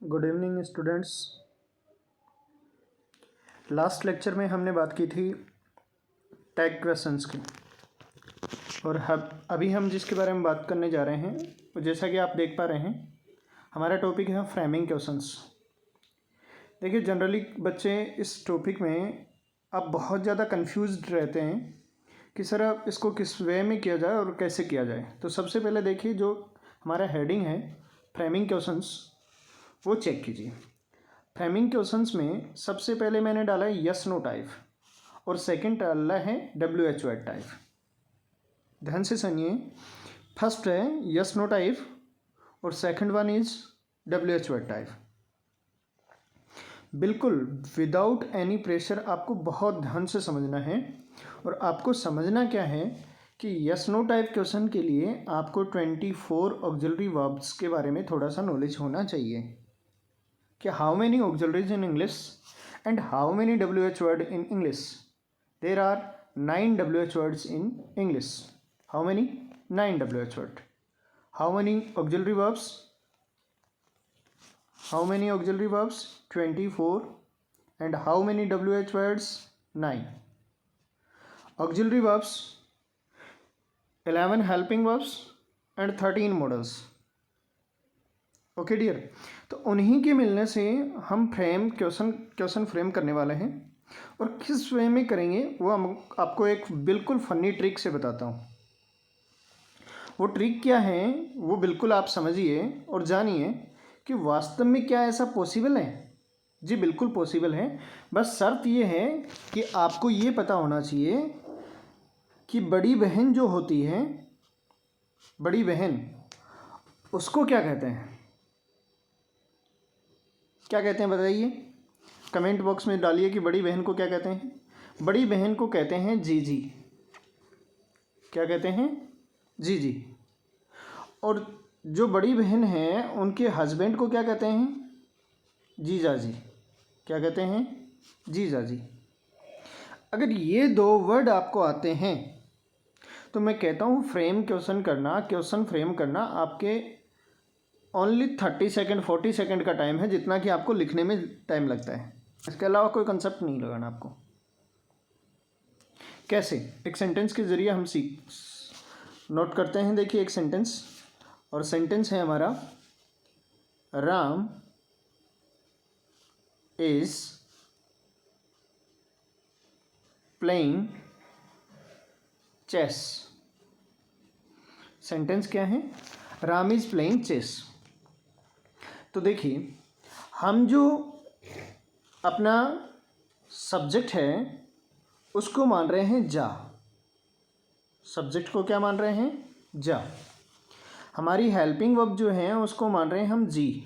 Good evening students. Last lecture में हमने बात की थी टैग क्वेश्चंस की, और अभी हम जिसके बारे में बात करने जा रहे हैं वो जैसा कि आप देख पा रहे हैं हमारा टॉपिक है फ्रेमिंग क्वेश्चंस। देखिए, जनरली बच्चे इस टॉपिक में अब बहुत ज़्यादा कंफ्यूज्ड रहते हैं कि सर अब इसको किस वे में किया जाए और कैसे किया जाए। तो सबसे पहले देखिए, जो हमारा हेडिंग है फ्रेमिंग क्वेश्चंस वो चेक कीजिए। फ्रेमिंग क्वेश्चंस में सबसे पहले मैंने डाला है यस नो टाइप और सेकंड डाला है WH वर्ड टाइप। ध्यान से सुनिए, फर्स्ट है यस नो टाइप और second one is WH word type. बिल्कुल विदाउट एनी प्रेशर आपको बहुत ध्यान से समझना है। और आपको समझना क्या है कि यस नो टाइप क्वेश्चन के लिए आपको 24 ऑक्सिलरी वर्ब्स के बारे में थोड़ा सा नॉलेज होना चाहिए कि how many auxiliaries in English and how many WH word in English. There are 9 WH words in English. How many? 9 WH word. How many auxiliary verbs? How many auxiliary verbs? 24 and how many WH words? 9 auxiliary verbs, 11 helping verbs and 13 modals. Okay dear, तो उन्हीं के मिलने से हम question frame करने वाले हैं। और किस वे में करेंगे वो हम आपको एक बिल्कुल फ़नी ट्रिक से बताता हूँ। वो ट्रिक क्या है वो बिल्कुल आप समझिए और जानिए कि वास्तव में क्या ऐसा पॉसिबल है। जी बिल्कुल पॉसिबल है, बस शर्त ये है कि आपको ये पता होना चाहिए कि बड़ी बहन जो होती है, बड़ी बहन, उसको क्या कहते हैं? क्या कहते हैं बताइए, कमेंट बॉक्स में डालिए कि बड़ी बहन को क्या कहते हैं। बड़ी बहन को कहते हैं जीजी। क्या कहते हैं? जीजी। और जो बड़ी बहन है उनके हस्बैंड को क्या कहते हैं? जीजाजी। क्या कहते हैं? जीजाजी। अगर ये दो वर्ड आपको आते हैं तो मैं कहता हूँ क्वेश्चन फ्रेम करना आपके ओनली 30 सेकेंड 40 सेकेंड का टाइम है, जितना कि आपको लिखने में टाइम लगता है। इसके अलावा कोई कंसेप्ट नहीं लगाना आपको। कैसे? एक सेंटेंस के ज़रिए हम नोट करते हैं। देखिए एक सेंटेंस, और सेंटेंस है हमारा Ram is playing chess. Sentence क्या है? Ram is playing chess. तो देखिए, हम जो अपना सब्जेक्ट है उसको मान रहे हैं जा। सब्जेक्ट को क्या मान रहे हैं? जा। हमारी हेल्पिंग वर्ब जो है उसको मान रहे हैं हम जी,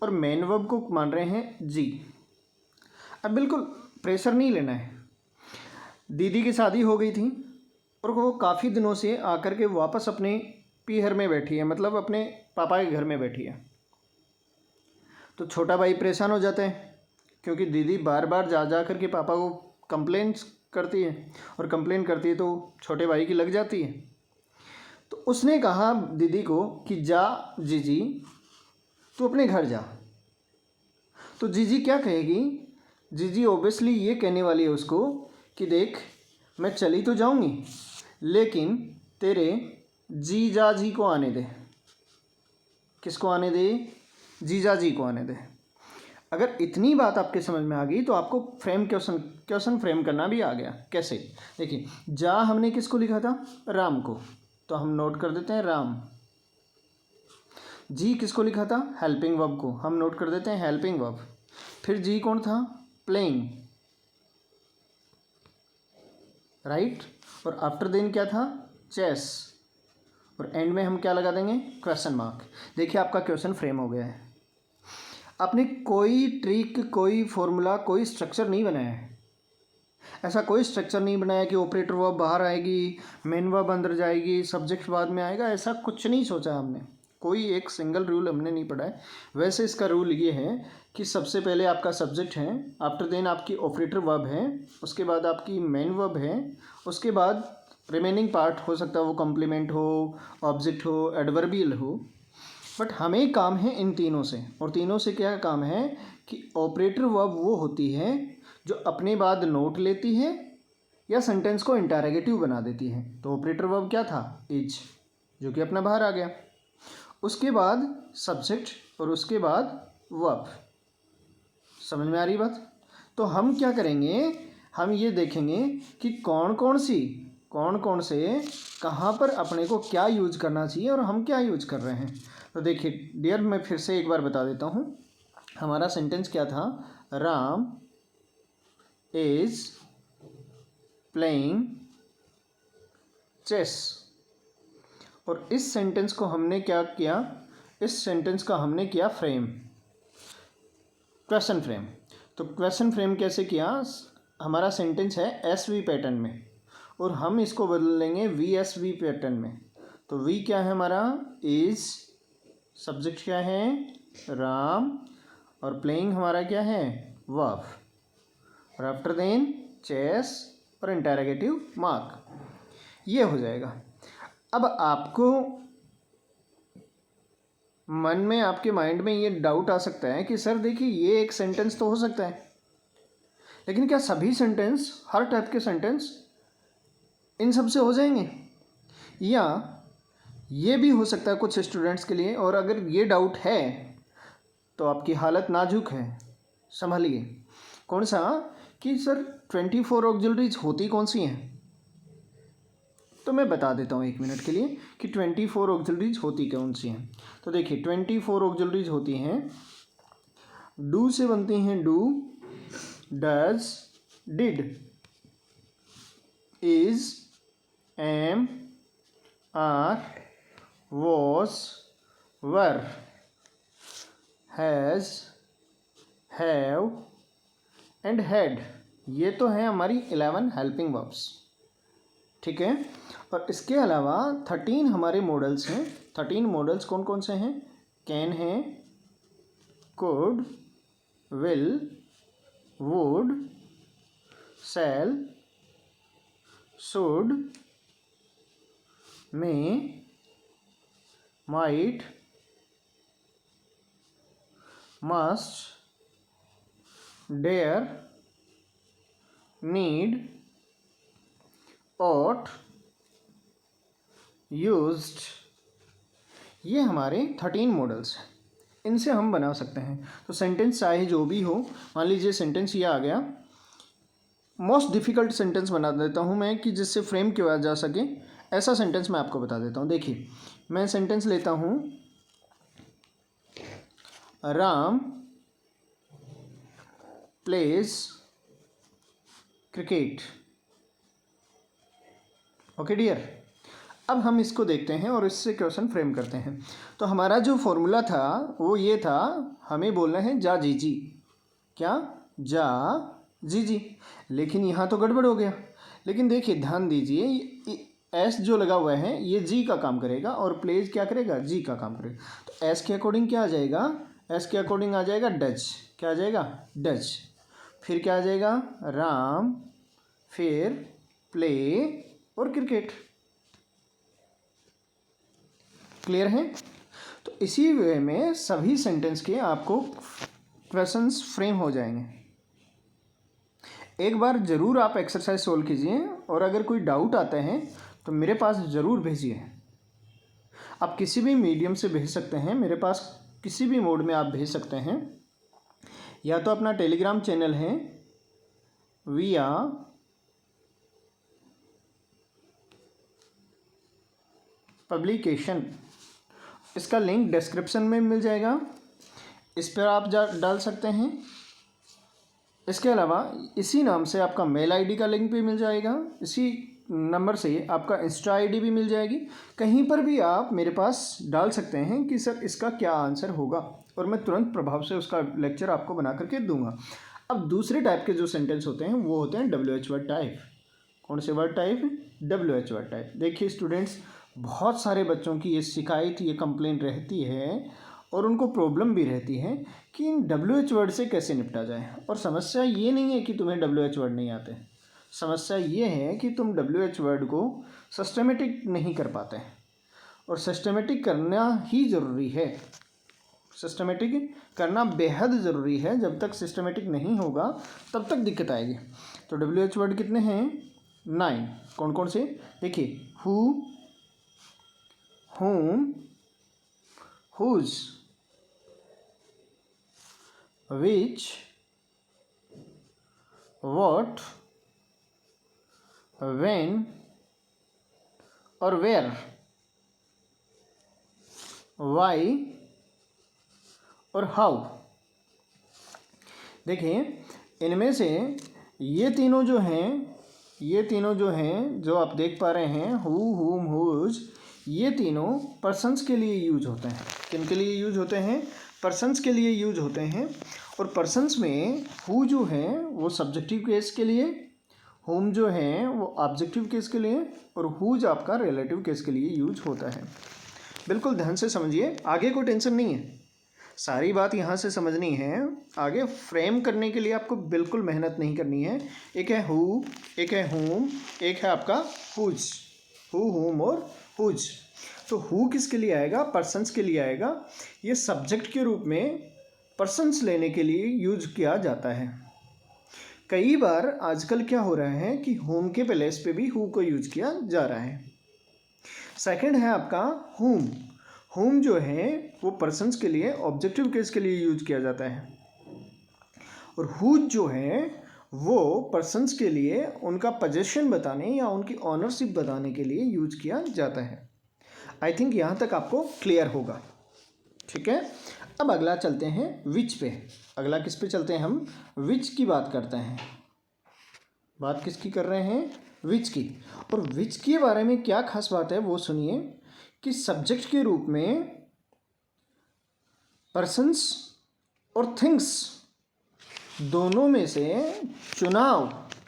और मेन वर्ब को मान रहे हैं जी। अब बिल्कुल प्रेशर नहीं लेना है। दीदी की शादी हो गई थी और वो काफ़ी दिनों से आकर के वापस अपने पीहर में बैठी है, मतलब अपने पापा के घर में बैठी है। तो छोटा भाई परेशान हो जाता है क्योंकि दीदी बार बार जा कर के पापा को कंप्लेन करती है, और कंप्लेन करती है तो छोटे भाई की लग जाती है। तो उसने कहा दीदी को कि जा जीजी, तू अपने घर जा। तो जीजी क्या कहेगी? जीजी ऑब्वियसली ये कहने वाली है उसको कि देख, मैं चली तो जाऊंगी लेकिन तेरे जीजा जी को आने दे। किसको आने दे? जीजा जी को आने दे। अगर इतनी बात आपके समझ में आ गई तो आपको क्वेश्चन फ्रेम करना भी आ गया। कैसे? देखिए, जा हमने किसको लिखा था? राम को, तो हम नोट कर देते हैं राम। जी किसको लिखा था? हेल्पिंग वर्ब को, हम नोट कर देते हैं हेल्पिंग वर्ब। फिर जी कौन था? Playing, right. और आफ्टर देन क्या था? चेस। और एंड में हम क्या लगा देंगे? Question mark. देखिए आपका क्वेश्चन फ्रेम हो गया है। आपने कोई ट्रिक, कोई फॉर्मूला, कोई स्ट्रक्चर नहीं बनाया है। ऐसा कोई स्ट्रक्चर नहीं बनाया कि ऑपरेटर वर्ब बाहर आएगी, मेन वर्ब अंदर जाएगी, सब्जेक्ट बाद में आएगा। ऐसा कुछ नहीं सोचा हमने। कोई एक सिंगल रूल हमने नहीं पढ़ा है। वैसे इसका रूल ये है कि सबसे पहले आपका सब्जेक्ट है, आफ्टर देन आपकी ऑपरेटर वर्ब है, उसके बाद आपकी मेन वर्ब है, उसके बाद रिमेनिंग पार्ट हो सकता है वो कॉम्प्लीमेंट हो, ऑब्जेक्ट हो, एडवर्बियल हो। बट हमें काम है इन तीनों से, और तीनों से क्या काम है कि ऑपरेटर वर्ब वो होती है जो अपने बाद नोट लेती है या सेंटेंस को इंटरोगेटिव बना देती है। तो ऑपरेटर वर्ब क्या था? इज, जो कि अपना बाहर आ गया। उसके बाद सब्जेक्ट और उसके बाद वर्ब। समझ में आ रही बात? तो हम क्या करेंगे, हम ये देखेंगे कि कौन कौन से कहाँ पर अपने को क्या यूज करना चाहिए और हम क्या यूज कर रहे हैं। तो देखिए डियर, मैं फिर से एक बार बता देता हूँ। हमारा सेंटेंस क्या था? Ram is playing chess. और इस सेंटेंस को हमने क्या किया? इस सेंटेंस का हमने किया फ्रेम, क्वेश्चन फ्रेम। तो क्वेश्चन फ्रेम कैसे किया? हमारा सेंटेंस है एसवी पैटर्न में और हम इसको बदल लेंगे वीएसवी पैटर्न में। तो वी क्या है हमारा? इज, सब्जेक्ट क्या है? राम, और प्लेइंग हमारा क्या है? वर्ब, और आफ्टर देन चेस और इंटरोगेटिव मार्क। ये हो जाएगा। अब आपको मन में, आपके माइंड में ये डाउट आ सकता है कि सर देखिए ये एक सेंटेंस तो हो सकता है, लेकिन क्या सभी सेंटेंस, हर टाइप के सेंटेंस इन सब से हो जाएंगे? या ये भी हो सकता है कुछ स्टूडेंट्स के लिए। और अगर ये डाउट है तो आपकी हालत नाजुक है, संभलिए। कौन सा? कि सर 24 ऑक्सिलरीज होती कौन सी हैं? तो मैं बता देता हूँ 1 मिनट के लिए कि 24 ऑक्सिलरीज होती कौन सी हैं। तो देखिए 24 ऑक्सिलरीज होती हैं, डू से बनती हैं do, does, did, is, am, are, was, were, has, have and had. ये तो है हमारी 11 हेल्पिंग वर्ब्स, ठीक है। और इसके अलावा 13 हमारे मॉडल्स हैं। 13 मॉडल्स कौन कौन से हैं? कैन है, could, will, would, shall, should, may, might, must, dare, need, ought, used. ये हमारे 13 मॉडल्स हैं, इनसे हम बना सकते हैं। तो सेंटेंस चाहे जो भी हो, मान लीजिए सेंटेंस ये आ गया, मोस्ट डिफ़िकल्ट सेंटेंस बना देता हूँ मैं कि जिससे फ्रेम किया जा सके, ऐसा सेंटेंस मैं आपको बता देता हूँ। देखिए मैं सेंटेंस लेता हूँ, Ram plays cricket. Okay dear, अब हम इसको देखते हैं और इससे क्वेश्चन फ्रेम करते हैं। तो हमारा जो फॉर्मूला था वो ये था, हमें बोलना है जा जी जी। क्या? जा जी जी। लेकिन यहाँ तो गड़बड़ हो गया। लेकिन देखिए ध्यान दीजिए, एस जो लगा हुआ है ये जी का काम करेगा और प्लेज क्या करेगा? जी का काम करेगा। तो एस के अकॉर्डिंग क्या आ जाएगा? एस के अकॉर्डिंग आ जाएगा डच। क्या आ जाएगा? डच। फिर क्या आ जाएगा? राम, फिर प्ले और क्रिकेट। क्लियर है? तो इसी वे में सभी सेंटेंस के आपको क्वेश्चंस फ्रेम हो जाएंगे। एक बार ज़रूर आप एक्सरसाइज सोल्व कीजिए और अगर कोई डाउट आता है तो मेरे पास ज़रूर भेजिए। आप किसी भी मीडियम से भेज सकते हैं, मेरे पास किसी भी मोड में आप भेज सकते हैं। या तो अपना टेलीग्राम चैनल है विया पब्लिकेशन, इसका लिंक डिस्क्रिप्शन में मिल जाएगा, इस पर आप डाल सकते हैं। इसके अलावा इसी नाम से आपका मेल आईडी का लिंक भी मिल जाएगा, इसी नंबर से आपका इंस्टा आईडी भी मिल जाएगी। कहीं पर भी आप मेरे पास डाल सकते हैं कि सर इसका क्या आंसर होगा, और मैं तुरंत प्रभाव से उसका लेक्चर आपको बना करके दूंगा। अब दूसरे टाइप के जो सेंटेंस होते हैं वो होते हैं WH वर्ड टाइप। कौन से word type? WH word type. देखिए स्टूडेंट्स, बहुत सारे बच्चों की ये शिकायत, ये कंप्लेंट रहती है और उनको प्रॉब्लम भी रहती है कि इन WH वर्ड से कैसे निपटा जाए। और समस्या ये नहीं है कि तुम्हें WH वर्ड नहीं आते, समस्या ये है कि तुम WH वर्ड को सिस्टमेटिक नहीं कर पाते। और सिस्टमेटिक करना ही ज़रूरी है। सिस्टमेटिक करना बेहद ज़रूरी है। जब तक सिस्टमेटिक नहीं होगा तब तक दिक्कत आएगी। तो WH वर्ड कितने हैं? 9। कौन कौन से? देखिए, who, whom, whose, which, what, when और where, why और how। देखिए, इनमें से ये तीनों जो हैं जो आप देख पा रहे हैं, हु, हुम, हुज, ये तीनों पर्सन्स के लिए यूज होते हैं। किन के लिए यूज होते हैं? पर्सन्स के लिए यूज होते हैं। और पर्सन्स में हु जो है वो सब्जेक्टिव केस के लिए, होम जो है वो ऑब्जेक्टिव केस के लिए, और हुज आपका रिलेटिव केस के लिए यूज होता है। बिल्कुल ध्यान से समझिए, आगे कोई टेंशन नहीं है, सारी बात यहाँ से समझनी है। आगे फ्रेम करने के लिए आपको बिल्कुल मेहनत नहीं करनी है। एक है हु, एक है होम, एक है आपका हुज, हु, होम और हुज। तो हु किसके लिए आएगा? पर्सन्स के लिए आएगा। ये सब्जेक्ट के रूप में पर्सन्स लेने के लिए यूज किया जाता है। कई बार आजकल क्या हो रहा है कि होम के प्लेस पे भी हु को यूज किया जा रहा है। सेकंड है आपका होम। होम जो है वो पर्सन्स के लिए, ऑब्जेक्टिव केस के लिए यूज किया जाता है। और हुज जो है वो पर्सन्स के लिए उनका पोजीशन बताने या उनकी ऑनरशिप बताने के लिए यूज किया जाता है। आई थिंक यहाँ तक आपको क्लियर होगा। ठीक है, अब अगला चलते हैं विच पे। अगला किस पे चलते हैं? हम विच की बात करते हैं। बात किसकी कर रहे हैं? विच की। और विच के बारे में क्या खास बात है वो सुनिए, कि सब्जेक्ट के रूप में पर्सन्स और थिंग्स दोनों में से चुनाव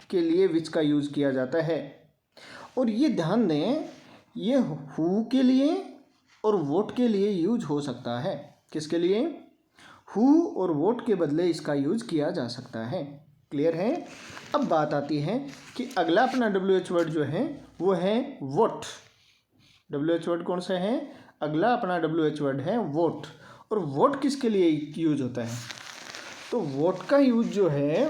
के लिए विच का यूज किया जाता है। और ये ध्यान दें, ये हु के लिए और वोट के लिए यूज हो सकता है। किसके लिए? हु और वोट के बदले इसका यूज किया जा सकता है। क्लियर है? अब बात आती है कि अगला अपना WH वर्ड जो है वो है वोट। WH वर्ड कौन सा है? अगला अपना WH वर्ड है वोट। और वोट किसके लिए यूज होता है? तो वोट का यूज जो है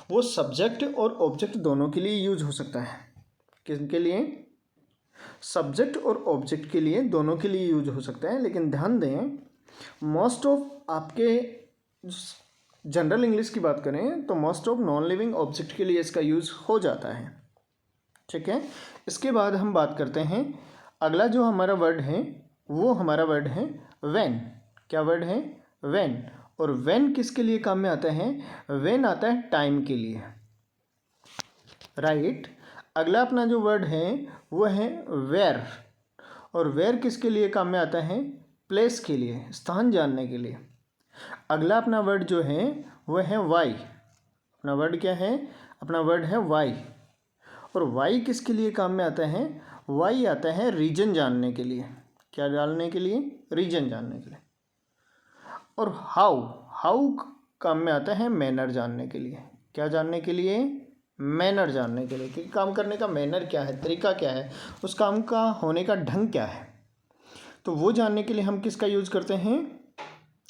वो सब्जेक्ट और ऑब्जेक्ट दोनों के लिए यूज हो सकता है। किसके लिए? सब्जेक्ट और ऑब्जेक्ट के लिए, दोनों के लिए यूज हो सकता है। लेकिन ध्यान दें, मोस्ट ऑफ आपके जनरल इंग्लिश की बात करें तो most of non living object के लिए इसका यूज हो जाता है। ठीक है, इसके बाद हम बात करते हैं अगला जो हमारा वर्ड है वो हमारा वर्ड है व्हेन। क्या वर्ड है? व्हेन। और व्हेन किसके लिए काम में आता है? व्हेन आता है टाइम के लिए। राइट। अगला अपना जो वर्ड है वो है वेयर। और वेयर किसके लिए काम में आता है? प्लेस के लिए, स्थान जानने के लिए। अगला अपना वर्ड जो है वो है वाई। अपना वर्ड क्या है? अपना वर्ड है वाई। और वाई किसके लिए काम में आता है? वाई आता है रीजन जानने के लिए। क्या जानने के लिए? रीजन जानने के लिए। और हाउ, हाउ काम में आता है मैनर जानने के लिए। क्या जानने के लिए? मैनर जानने के लिए, कि काम करने का मैनर क्या है, तरीका क्या है, उस काम का होने का ढंग क्या है। तो वो जानने के लिए हम किसका यूज करते हैं?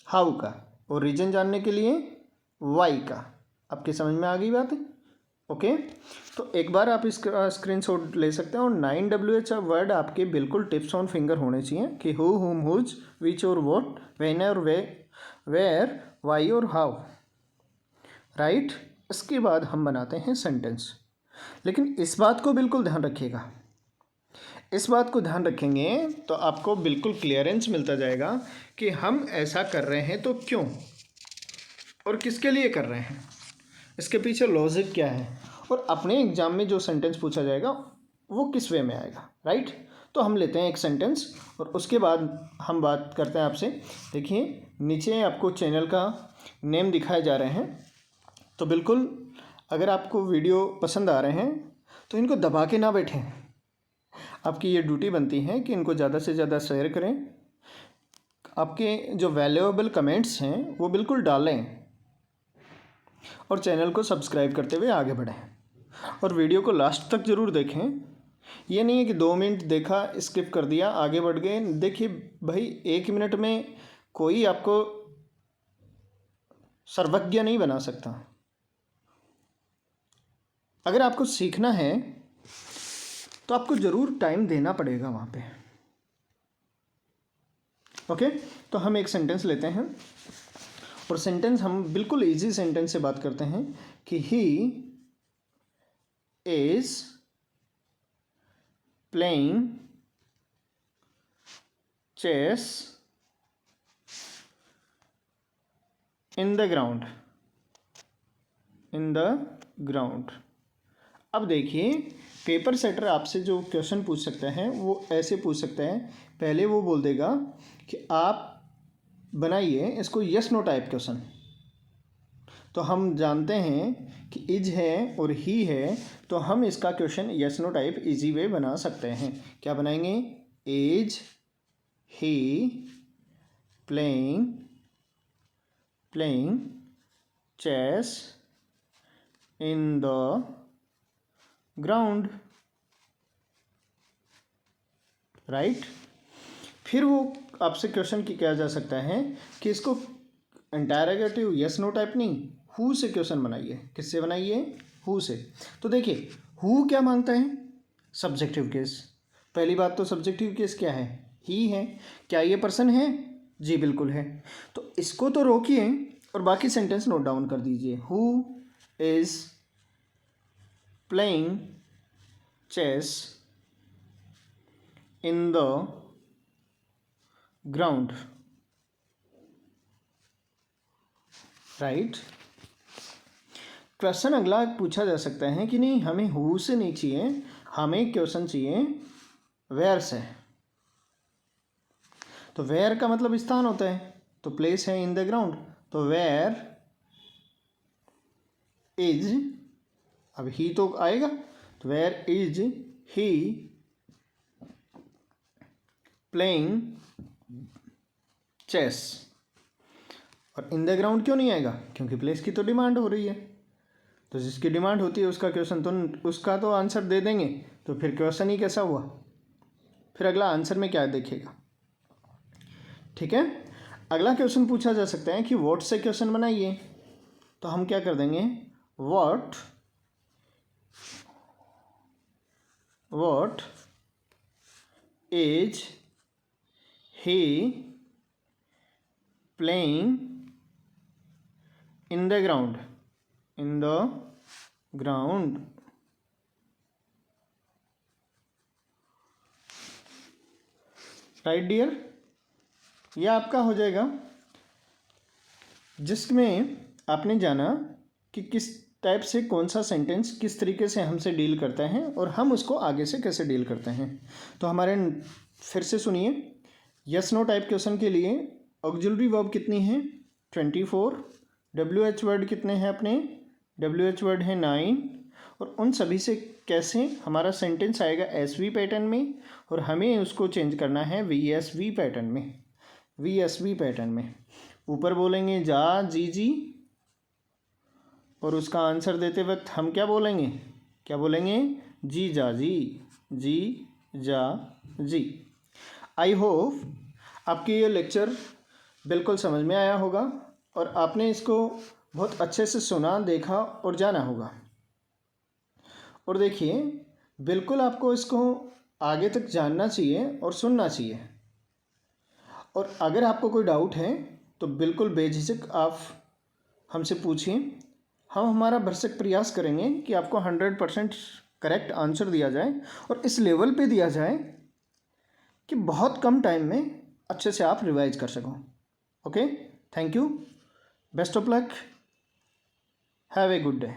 हाउ का। और रीजन जानने के लिए वाई का। आपके समझ में आ गई बात? ओके, तो एक बार आप इसका स्क्रीनशॉट ले सकते हैं। और 9 WH वर्ड आपके बिल्कुल टिप्स ऑन फिंगर होने चाहिए, कि हु, हुम, हुज, विच और वॉट, व्हेन और वेयर, वाई और हाउ। राइट। इसके बाद हम बनाते हैं सेंटेंस। लेकिन इस बात को बिल्कुल ध्यान रखिएगा, इस बात को ध्यान रखेंगे तो आपको बिल्कुल क्लियरेंस मिलता जाएगा कि हम ऐसा कर रहे हैं तो क्यों और किसके लिए कर रहे हैं, इसके पीछे लॉजिक क्या है, और अपने एग्जाम में जो सेंटेंस पूछा जाएगा वो किस वे में आएगा। राइट। तो हम लेते हैं एक सेंटेंस और उसके बाद हम बात करते हैं आपसे। देखिए, नीचे आपको चैनल का नेम दिखाए जा रहे हैं, तो बिल्कुल अगर आपको वीडियो पसंद आ रहे हैं तो इनको दबा के ना बैठें। आपकी ये ड्यूटी बनती है कि इनको ज़्यादा से ज़्यादा शेयर करें। आपके जो वैल्यूएबल कमेंट्स हैं वो बिल्कुल डालें, और चैनल को सब्सक्राइब करते हुए आगे बढ़ें। और वीडियो को लास्ट तक ज़रूर देखें, ये नहीं है कि 2 मिनट देखा, स्किप कर दिया, आगे बढ़ गए। देखिए भाई, 1 मिनट में कोई आपको सर्वज्ञ नहीं बना सकता। अगर आपको सीखना है तो आपको ज़रूर टाइम देना पड़ेगा वहाँ पे। ओके, तो हम एक सेंटेंस लेते हैं और सेंटेंस हम बिल्कुल इजी सेंटेंस से बात करते हैं कि he is playing chess in the ground. In the ground. अब देखिए, पेपर सेटर आपसे जो क्वेश्चन पूछ सकता है वो ऐसे पूछ सकता है। पहले वो बोल देगा कि आप बनाइए इसको यस नो टाइप क्वेश्चन। तो हम जानते हैं कि इज है और ही है, तो हम इसका question yes no type easy way बना सकते हैं। क्या बनाएंगे? Is he playing chess in the ground, right. फिर वो आपसे क्वेश्चन किया जा सकता है कि इसको इंटरोगेटिव यस नो टाइप नहीं, हु से क्वेश्चन बनाइए। किससे बनाइए? हु से। तो देखिए, हु क्या मांगता है? Subjective case. पहली बात तो सब्जेक्टिव केस क्या है? ही है। क्या ये पर्सन है? जी बिल्कुल है। तो इसको तो रोकिए और बाकी सेंटेंस नोट डाउन कर दीजिए। Who is playing chess in the ground, right. Question अगला पूछा जा सकता है कि नहीं, हमें हु से नहीं चाहिए, हमें क्वेश्चन चाहिए वेयर से। तो वेयर का मतलब स्थान होता है, तो प्लेस है इन द ग्राउंड, तो वेयर इज, अब ही तो आएगा, तो where is he playing chess. और इन द ग्राउंड क्यों नहीं आएगा? क्योंकि प्लेस की तो डिमांड हो रही है। तो जिसकी डिमांड होती है उसका क्वेश्चन तो उसका तो आंसर दे देंगे, तो फिर क्वेश्चन ही कैसा हुआ? फिर अगला आंसर में क्या देखेगा? ठीक है। अगला क्वेश्चन पूछा जा सकता है कि व्हाट से क्वेश्चन बनाइए। तो हम क्या कर देंगे? What is he playing in the ground, right dear. यह आपका हो जाएगा, जिसमें आपने जाना कि किस टाइप से कौन सा सेंटेंस किस तरीके से हमसे डील करता है और हम उसको आगे से कैसे डील करते हैं। तो हमारे फिर से सुनिए, यस नो टाइप क्वेश्चन के लिए ऑक्सिलरी वर्ब कितनी है? 24। WH वर्ड कितने हैं अपने? WH वर्ड है 9। और उन सभी से कैसे हमारा सेंटेंस आएगा SV पैटर्न में, और हमें उसको चेंज करना है VSV पैटर्न में। ऊपर बोलेंगे जा जी जी, और उसका आंसर देते वक्त हम क्या बोलेंगे? जी जा जी। आई होप आपके ये लेक्चर बिल्कुल समझ में आया होगा और आपने इसको बहुत अच्छे से सुना, देखा और जाना होगा। और देखिए, बिल्कुल आपको इसको आगे तक जानना चाहिए और सुनना चाहिए। और अगर आपको कोई डाउट है तो बिल्कुल बेझिझक आप हमसे पूछिए। हम हमारा भरसक प्रयास करेंगे कि आपको 100% करेक्ट आंसर दिया जाए और इस लेवल पे दिया जाए कि बहुत कम टाइम में अच्छे से आप रिवाइज कर सको। Okay, thank you, best of luck, have a good day.